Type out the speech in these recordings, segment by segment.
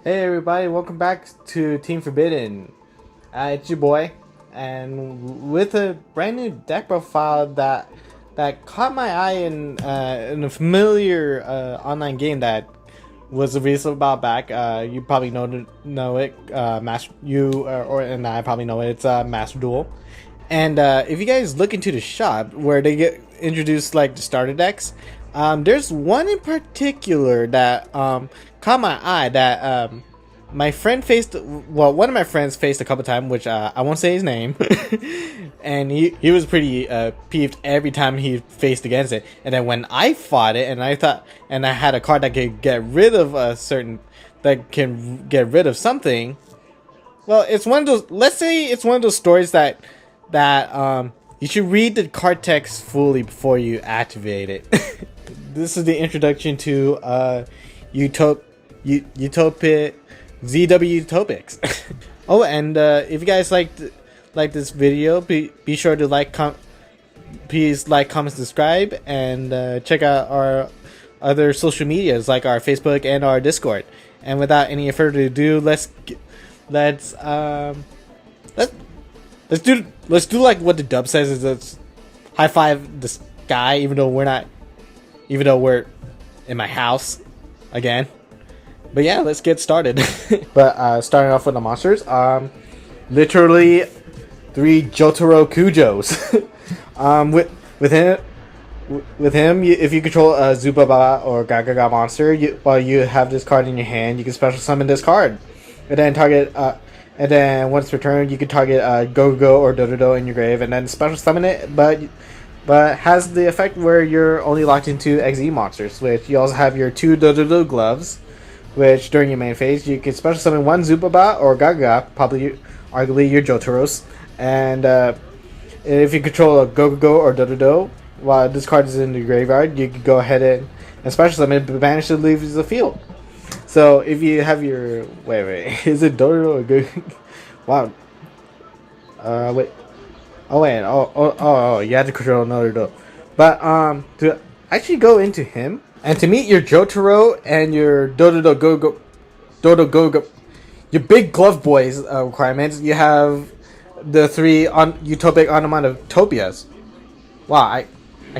Hey everybody, welcome back to Team Forbidden. It's your boy, and with a brand new deck profile that caught my eye in a familiar online game that was released about back. You probably know it. And I probably know it. It's Master Duel. And if you guys look into the shop where they get introduced like the starter decks, there's one in particular that caught my eye that my friend faced. Well, one of my friends faced a couple times, which I won't say his name, and he was pretty peeved every time he faced against it. And then when I fought it, and I had a card that could get rid of something. Well, it's one of those. Let's say it's one of those stories that you should read the card text fully before you activate it. This is the introduction to Utopia ZW Utopics. Oh, and if you guys like this video, be sure to please like, comment, subscribe, and check out our other social medias like our Facebook and our Discord. And without any further ado, let's do like what the dub says, is let's high five the sky, even though we're in my house again. But yeah, let's get started. But starting off with the monsters, literally 3 Jotaro Kujos. With him, if you control a Zubaba or Gagaga monster, while you have this card in your hand, you can special summon this card, and then once returned, you can target Go-Go or Dododo in your grave, and then special summon it, but has the effect where you're only locked into XE monsters, which you also have your 2 Dododo gloves, which during your main phase, you can special summon 1 Zubaba or Gaga, arguably your Jotaros, and if you control a Go-Go or Dododo, while this card is in the graveyard, you can go ahead and special summon it, but banish it, leaves the field. So if you have your wait, is it Dodo or good? Wow. Wait. You have to control another Dodo. But to actually go into him and to meet your Jotaro and your Dodo Go, your big glove boys requirements, you have the 3 Utopic Onomatopoeias. Wow, I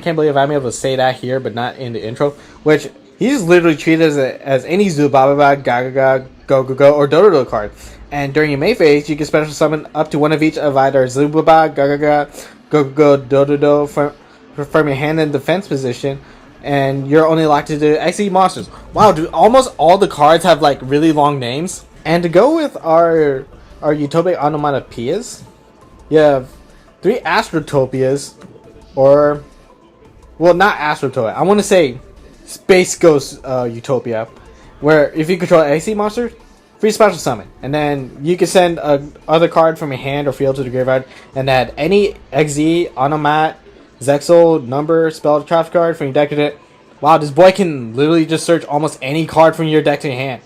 can't believe I'm able to say that here, but not in the intro, which. He's literally treated as any Zubaba, Gagaga, Go, or Dododo card. And during your main phase, you can special summon up to one of each of either Zubaba, Gagaga, Go, Dododo from your hand in defense position. And you're only locked to the XE monsters. Wow, dude, almost all the cards have like really long names. And to go with our Utopic Onomatopoeias, you have 3 Astrotopias, or... Well, not Astrotopia. I want to say... Space Ghost Utopia, where if you control an XE monster, free special summon, and then you can send other card from your hand or field to the graveyard, and add any XE, Onomat, Zexel, number, spell, trap card from your deck to it. Wow, this boy can literally just search almost any card from your deck to your hand.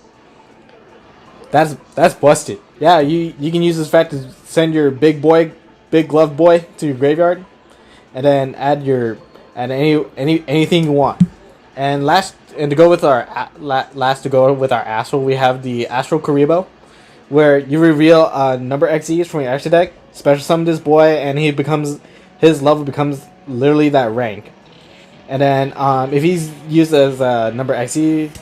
That's busted. Yeah, you can use this fact to send your big glove boy to your graveyard, and then add anything you want. And to go with our Astral, we have the Astral Karibo, where you reveal number XEs from your extra deck, special summon this boy, and his level becomes literally that rank. And then if he's used as number XEs,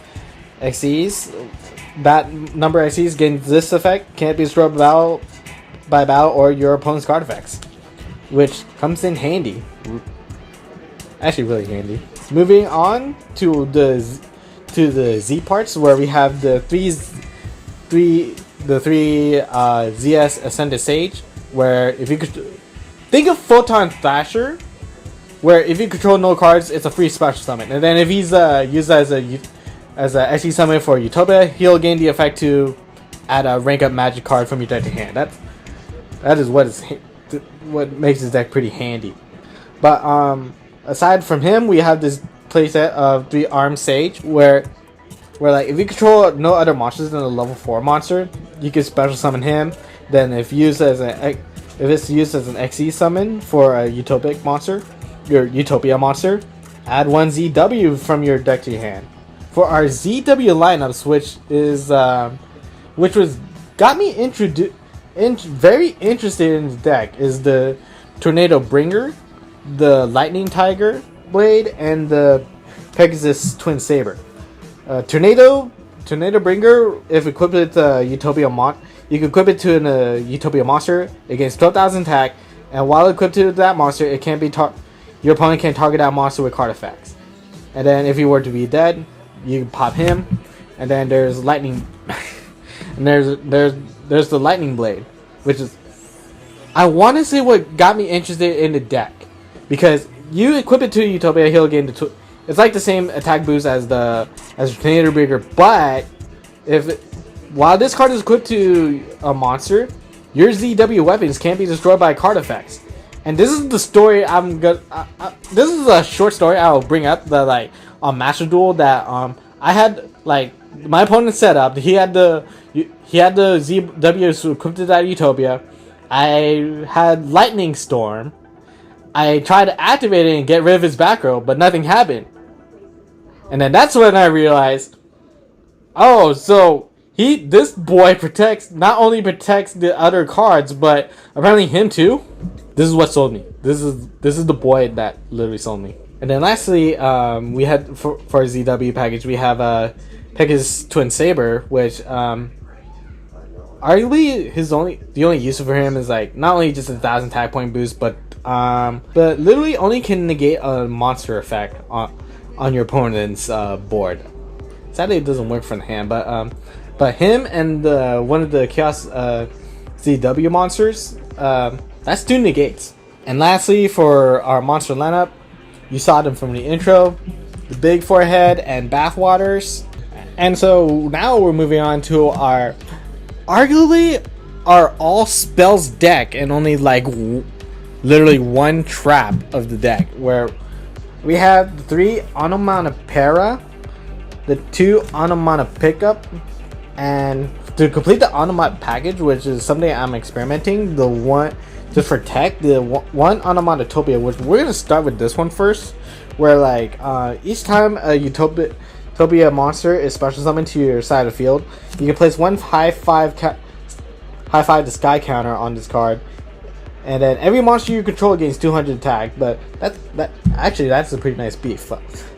that number XEs gains this effect, can't be destroyed by battle or your opponent's card effects, which comes in handy. Actually, really handy. Moving on to the Z parts, where we have the three ZS Ascended Sage, where if you could think of Photon Thrasher, where if you control no cards, it's a free special summon, and then if he's used as a XE summon for Utopia, he'll gain the effect to add a rank up magic card from your deck to hand. That is what makes his deck pretty handy. But aside from him, we have this playset of 3 Armed Sage, where like if you control no other monsters than a level 4 monster, you can special summon him. Then if it's used as an XE summon for a Utopic monster, your Utopia monster, add 1 ZW from your deck to your hand. For our ZW lineups, which is which was got me very interested in the deck, is the Tornado Bringer, the Lightning Tiger Blade, and the Pegasus Twin Saber. Tornado Bringer, if equipped with Utopia you can equip it to a Utopia monster. It gains 12,000 attack, and while equipped to that monster, it can be your opponent can target that monster with card effects. And then if he were to be dead, you can pop him. And then there's lightning, and there's the Lightning Blade, which is, I want to say, what got me interested in the deck, because you equip it to Utopia, he'll gain it's like the same attack boost as Tornado Bringer, but while this card is equipped to a monster, your ZW weapons can't be destroyed by card effects. And this is the story this is a short story I'll bring up, that like on Master Duel, that I had, like, my opponent set up. He had the ZW equipped to that Utopia. I had Lightning Storm. I tried to activate it and get rid of his back row, but nothing happened. And then that's when I realized, oh, so this boy not only protects the other cards, but apparently him too. This is what sold me. This is the boy that literally sold me. And then lastly, we had for our ZW package, we have Pegasus Twin Saber, which arguably the only use for him is like not only just 1,000 attack point boost, but literally only can negate a monster effect on your opponent's board. Sadly, it doesn't work for the hand, but him and one of the Chaos ZW monsters, that's 2 negates. And lastly, for our monster lineup, you saw them from the intro, the big forehead and bathwaters. And so now we're moving on to arguably our all spells deck, and only like literally one trap of the deck, where we have the 3 Onomatopoeia, the 2 Onomata Pickup, and to complete the Onomata package, which is something I'm experimenting, the one just for tech, the one Onomatopia, which we're gonna start with this one first, where like each time a Utopia monster is special summoned to your side of the field, you can place one high five the sky counter on this card, and then every monster you control gains 200 attack. But that's a pretty nice beef.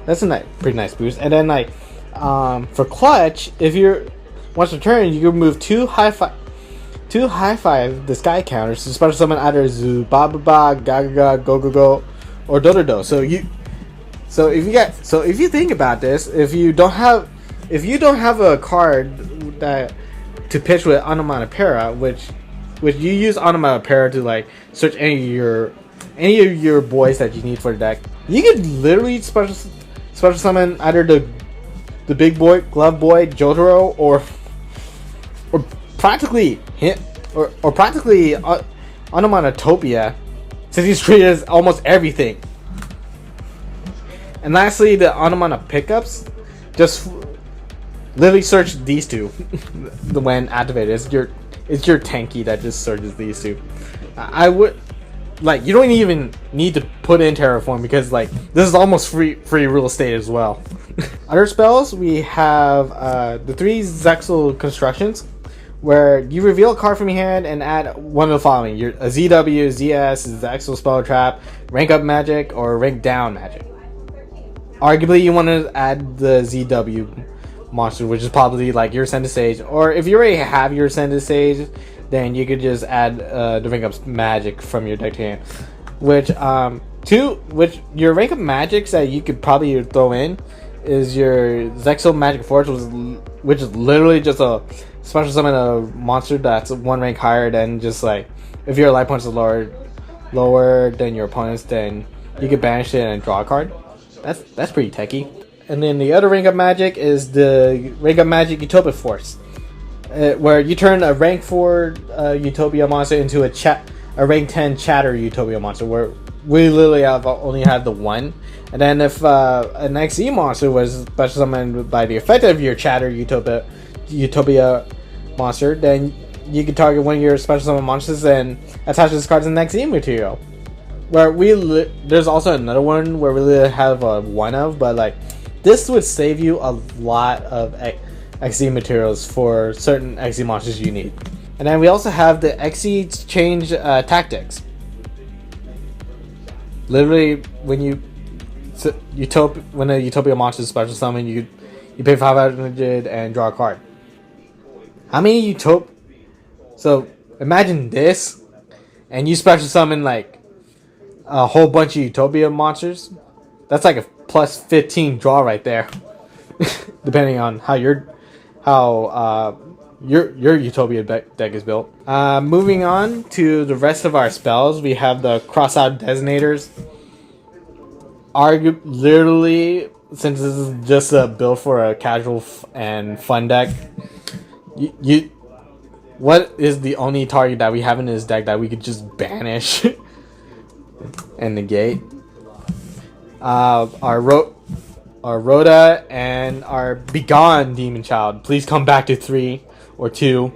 That's a pretty nice boost. And then like for clutch, if you're once per turn, you can remove two high five the sky counters to special summon either Zubababa, Gagaga, Go, or Dododo. So if you think about this, if you don't have a card that to pitch with Onomatopoeia, which you use Onomatopoeia to like search any of your boys that you need for the deck, you could literally special summon either the big boy, glove boy, Jotaro, or practically Onomatopia, since he's treated as almost everything. And lastly, the Onomata pickups, just literally search these two when activated. It's your tanky that just searches these two. I would like, you don't even need to put in Terraform, because like this is almost free real estate as well. Other spells, we have the 3 Zexel constructions, where you reveal a card from your hand and add one of the following: a ZW, ZS, Zexel spell trap, rank up magic, or rank down magic. Arguably, you want to add the ZW monster, which is probably like your Ascended Sage, or if you already have your Ascended Sage, then you could just add the rank up magic from your deck to hand. Which your rank up magics that you could probably throw in is your Zexel Magic Force, which is literally just a special summon a monster that's 1 rank higher than, just like, if your life points are lower than your opponent's, then you can banish it and draw a card. That's pretty techy. And then the other rank up magic is the rank up magic Utopia Force, where you turn a rank 4 Utopia monster into a rank 10 Chatter Utopia monster, where we literally only have the one. And then if an XE monster was special summoned by the effect of your Chatter Utopia monster, then you can target one of your special summon monsters and attach this card to the next XE material. Where there's also another where we have one of, but like this would save you a lot of XZ materials for certain XZ monsters you need. And then we also have the XZ change tactics. Literally, when when a Utopia monster is special summon, you pay 500 and draw a card. How many So imagine this, and you special summon like a whole bunch of Utopia monsters. That's like a plus 15 draw right there, depending on how your Utopia deck is built. Moving on to the rest of our spells, we have the Crossout Detonators. Literally, since this is just a build for a casual and fun deck, what is the only target that we have in this deck that we could just banish and negate? Our Rhoda and our Begone Demon Child. Please come back to 3 or 2.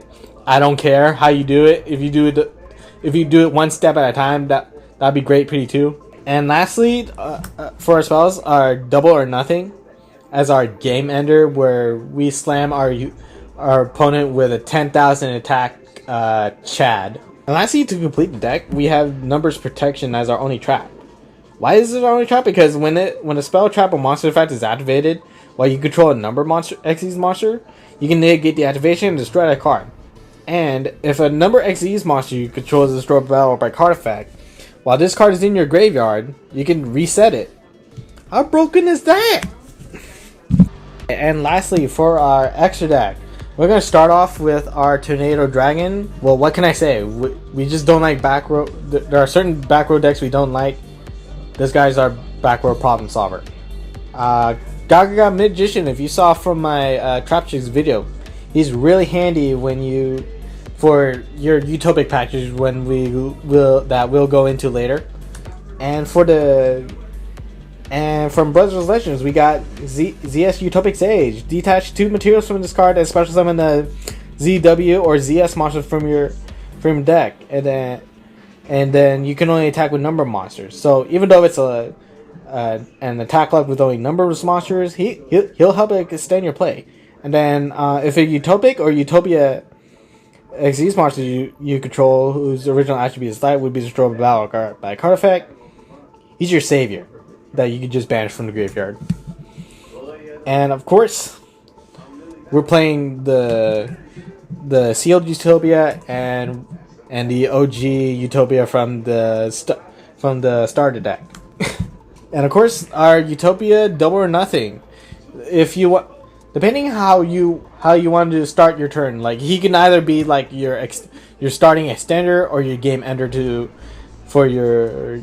I don't care how you do it. If you do it one step at a time, that'd be great, pretty too. And lastly, for our spells, our Double or Nothing as our game ender, where we slam our opponent with a 10,000 attack Chad. And lastly, to complete the deck, we have Numbers Protection as our only trap. Why is it our only trap? Because when a spell, trap, or monster effect is activated while you control a number Xyz monster, you can negate the activation and destroy that card. And if a number Xyz monster you control is destroyed by battle or by card effect, while this card is in your graveyard, you can reset it. How broken is that? And lastly, for our extra deck, we're going to start off with our Tornado Dragon. Well, what can I say? We just don't like back row. There are certain back row decks we don't like. This guy's our back row problem solver. Gaga Magician, if you saw from my Trap Chicks video, he's really handy for your utopic package when we'll go into later. And from Brothers Legends, we got ZS Utopic Sage. Detach 2 materials from this card and special summon the ZW or ZS monster from your deck, and then you can only attack with number monsters. So even though it's an attack luck with only numbers monsters, he'll help extend your play. And then if a Utopic or Utopia Xyz monster you control, whose original attribute is light, would be destroyed by a card effect, he's your savior that you can just banish from the graveyard. And of course, we're playing the sealed Utopia and the OG Utopia from the starter deck. And of course, our Utopia Double or Nothing. If you want, depending how you want to start your turn, like he can either be like your starting extender or your game ender for your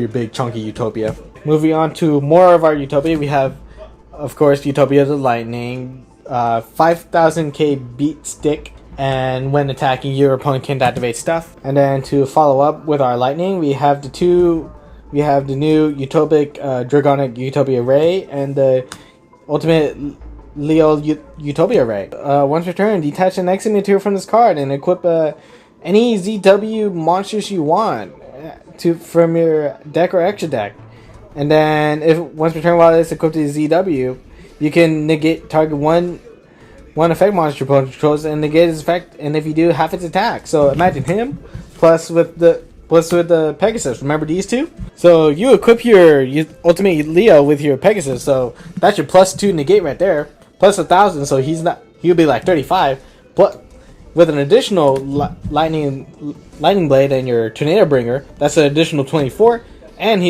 big chunky Utopia. Moving on to more of our Utopia, we have, of course, Utopia the Lightning, 5000k beat stick, and when attacking, your opponent can't activate stuff. And then to follow up with our Lightning, we have the new Utopic Dragonic Utopia Ray and the Ultimate Leo Utopia Ray. Once returned, detach an exit material from this card and equip any ZW monsters you want from your deck or extra deck. And then, if once returned while it's equipped to ZW, you can negate target one effect monster your opponent controls and negate its effect. And if you do, half its attack. So imagine him plus with the Pegasus. Remember these two? So you equip your Ultimate Leo with your Pegasus. So that's your +2 negate right there. Plus 1,000. So he'll be like 35. But with an additional lightning blade and your Tornado Bringer, that's an additional 24. And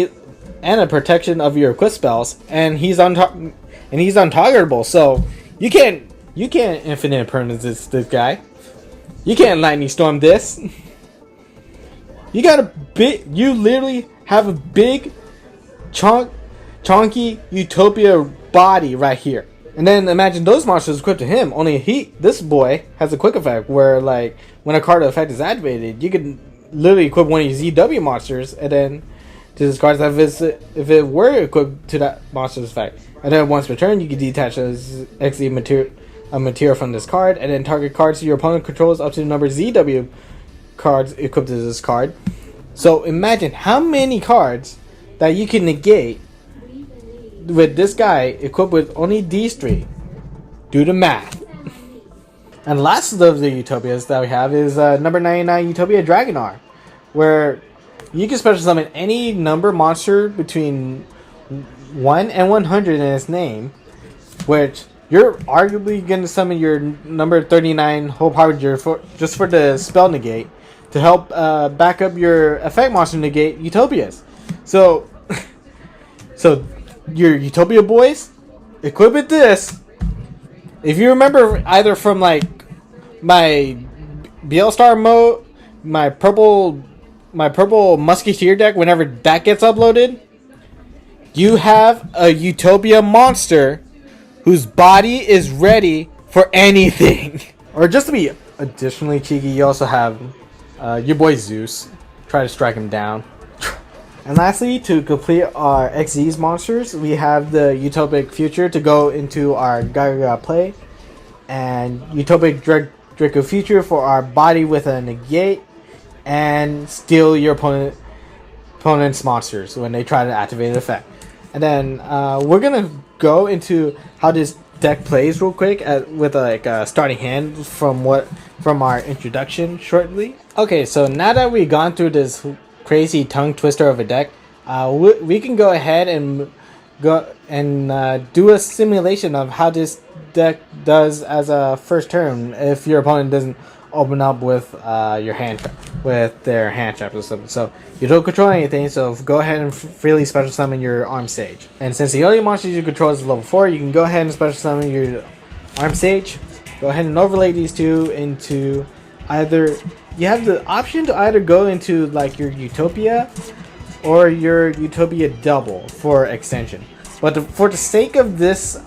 a protection of your equip spells, and he's untargetable. So you can't infinite impermanence this guy. You can't lightning storm this. You literally have a big chunky Utopia body right here. And then imagine those monsters equipped to him. Only this boy has a quick effect where, like, when a card effect is activated, you can literally equip one of your ZW monsters and then to discard if it were equipped to that monster's effect. And then once returned, you can detach a material from this card and then target cards your opponent controls up to the number ZW cards equipped to this card. So imagine how many cards that you can negate with this guy equipped with only these three. Do the math. And last of the Utopias that we have is number 99 Utopia Dragonar, where you can special summon any number monster between 1 and 100 in its name, which you're arguably going to summon your number 39 Hope Harbinger just for the spell negate to help back up your effect monster negate Utopias. So, so your Utopia boys, equip with this. If you remember either from like my BL Star mode, my purple Musketeer deck, whenever that gets uploaded, you have a Utopia monster whose body is ready for anything. Or just to be additionally cheeky, you also have your boy Zeus. Try to strike him down. And lastly, to complete our XZ's monsters, we have the Utopic Future to go into our Gaga play, and Utopic Draco Future for our body with a negate, and steal your opponent's monsters when they try to activate an effect. And then we're gonna go into how this deck plays real quick with like a starting hand from our introduction shortly. Okay, so now that we've gone through this crazy tongue twister of a deck, we can go ahead and do a simulation of how this deck does as a first turn if your opponent doesn't open up with their hand trap or something. So you don't control anything, so go ahead and freely special summon your Arm Sage. And since the only monster you control is level 4, you can go ahead and special summon your Arm Sage. Go ahead and overlay these two into either. You have the option to either go into like your Utopia or your Utopia double for extension. But for the sake of this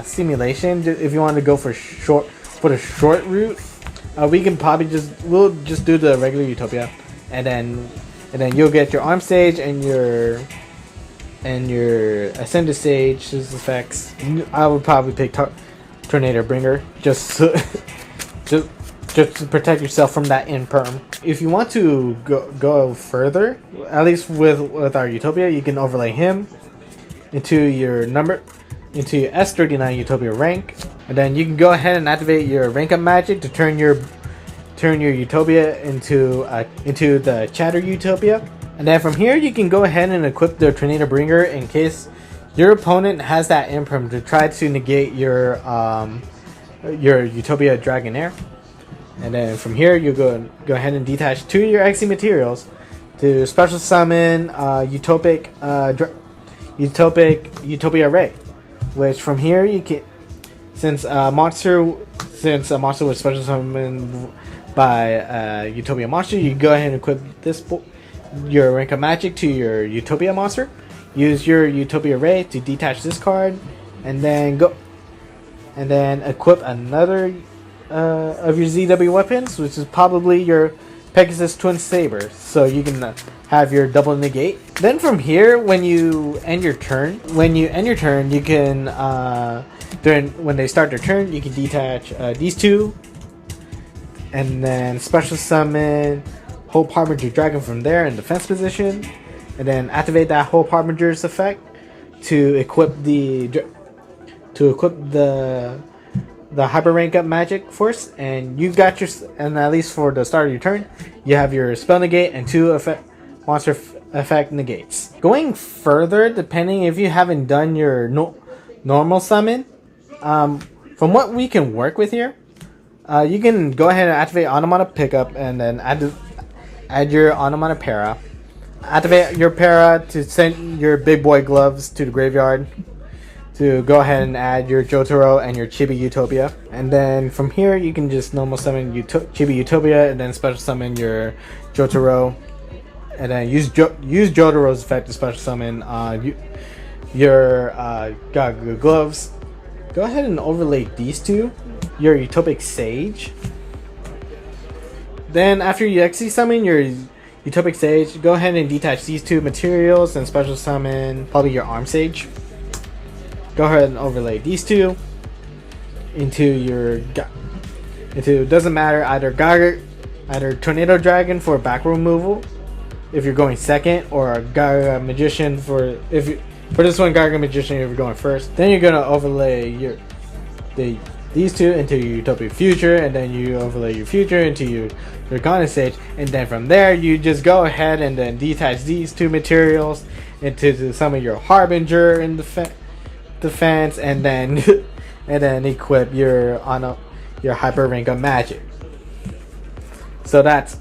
simulation, if you want to go for the short route, we can probably we'll just do the regular Utopia, and then you'll get your Arm Sage and your Ascended Sage's effects. I would probably pick Tornado Bringer just to protect yourself from that imperm. If you want to go further, at least with our Utopia, you can overlay him into your S39 Utopia rank, and then you can go ahead and activate your rank up magic to turn your Utopia into the Chatter Utopia. And then from here you can go ahead and equip the Tornado Bringer in case your opponent has that imperm to try to negate your Utopia Dragonair. And then from here you go ahead and detach 2 of your XC materials to special summon Utopia Ray, which from here you can, since a monster was special summoned by Utopia monster, you go ahead and equip your rank of magic to your Utopia monster. Use your Utopia Ray to detach this card, and then equip another of your ZW weapons, which is probably your Pegasus Twin Saber, so you can have your double negate. Then from here, when you end your turn, you can when they start their turn, you can detach these two, and then special summon Hope Harbinger Dragon from there in defense position, and then activate that Hope Harbinger's effect to equip the hyper rank up magic force, and you got and at least for the start of your turn, you have your spell negate and 2 monster effect negates. Going further, depending if you haven't done your normal summon, from what we can work with here, you can go ahead and activate Automata Pickup, and then add your Automata Para. Activate your Para to send your big boy gloves to the graveyard to go ahead and add your Jotaro and your Chibi Utopia. And then from here you can just normal summon Chibi Utopia, and then special summon your Jotaro, and then use Jotaro's effect to special summon your Gaga gloves. Go ahead and overlay these two, your Utopic Sage. Then after you XC summon your Utopic Sage, go ahead and detach these 2 materials and special summon probably your Arm Sage. Go ahead and overlay these 2 into doesn't matter, either Tornado Dragon for back removal if you're going second, or Gaga Magician for if For this one, Gargoyle Magician, you're going first. Then you're gonna overlay these two into your Utopia Future, and then you overlay your Future into your Gauntlet stage, and then from there you just go ahead and then detach these two materials into some of your Harbinger in defense, and then and then equip your Hyper Ring of Magic. So that's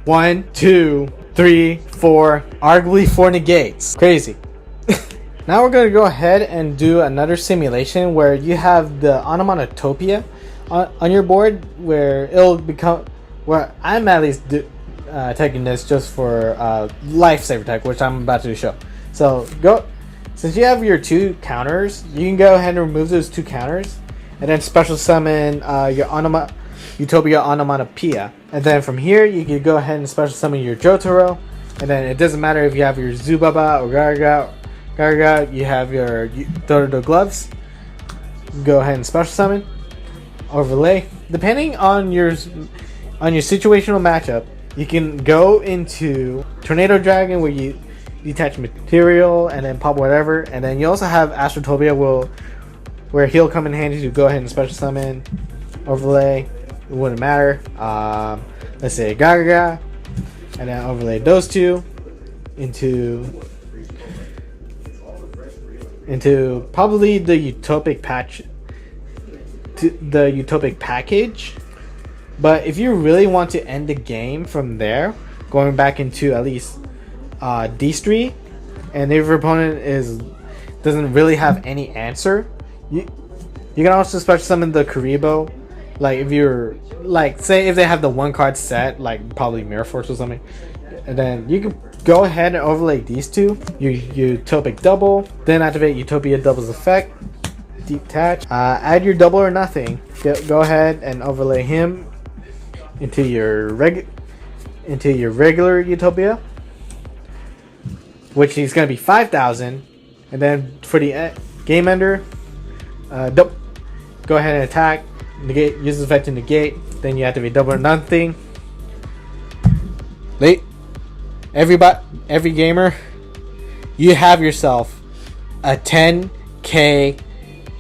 1, 2, 3, 4, arguably 4 negates. Crazy. Now we're going to go ahead and do another simulation where you have the Onomatopoeia on your board, where it'll become, where I'm at least taking this just for lifesaver tech, which I'm about to show. So since you have your 2 counters, you can go ahead and remove those 2 counters, and then special summon your Utopia Onomatopoeia. And then from here, you can go ahead and special summon your Jotaro, and then it doesn't matter if you have your Zubaba or Garga, you have your Dodo gloves. Go ahead and special summon, overlay. Depending on your situational matchup, you can go into Tornado Dragon, where you detach material and then pop whatever, and then you also have Astrotopia, where he'll come in handy to go ahead and special summon, overlay. It wouldn't matter. Let's say Garga, and then overlay those two into probably the Utopic package. But if you really want to end the game from there, going back into at least D3, and if your opponent doesn't really have any answer, you can also special summon the Karibo. Like if you're say if they have the 1 card set, like probably Mirror Force or something, and then you can go ahead and overlay these two. Utopic double, then activate Utopia double's effect, detach, add your double or nothing. Go ahead and overlay him into your regular Utopia, which is going to be 5,000, and then for the game ender, go ahead and attack, negate, use the effect to negate, then you activate double or nothing. Every gamer, you have yourself a 10k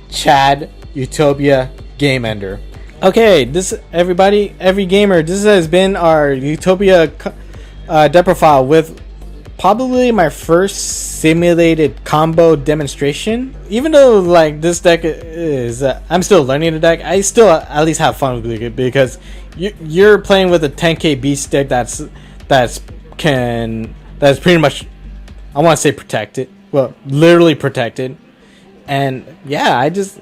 Chad Utopia game ender. Okay, every gamer, this has been our Utopia deck profile with probably my first simulated combo demonstration. Even though like this deck is, I'm still learning the deck, I still at least have fun with it, because you're playing with a 10k beast deck that's pretty much, I want to say protected, well, literally protected. And yeah, I just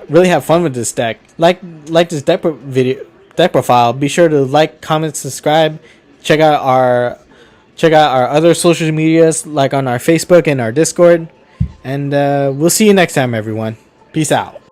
really have fun with this deck. Like this deck profile. Be sure to like, comment, subscribe. Check out our other social medias, like on our Facebook and our Discord. And we'll see you next time, everyone. Peace out.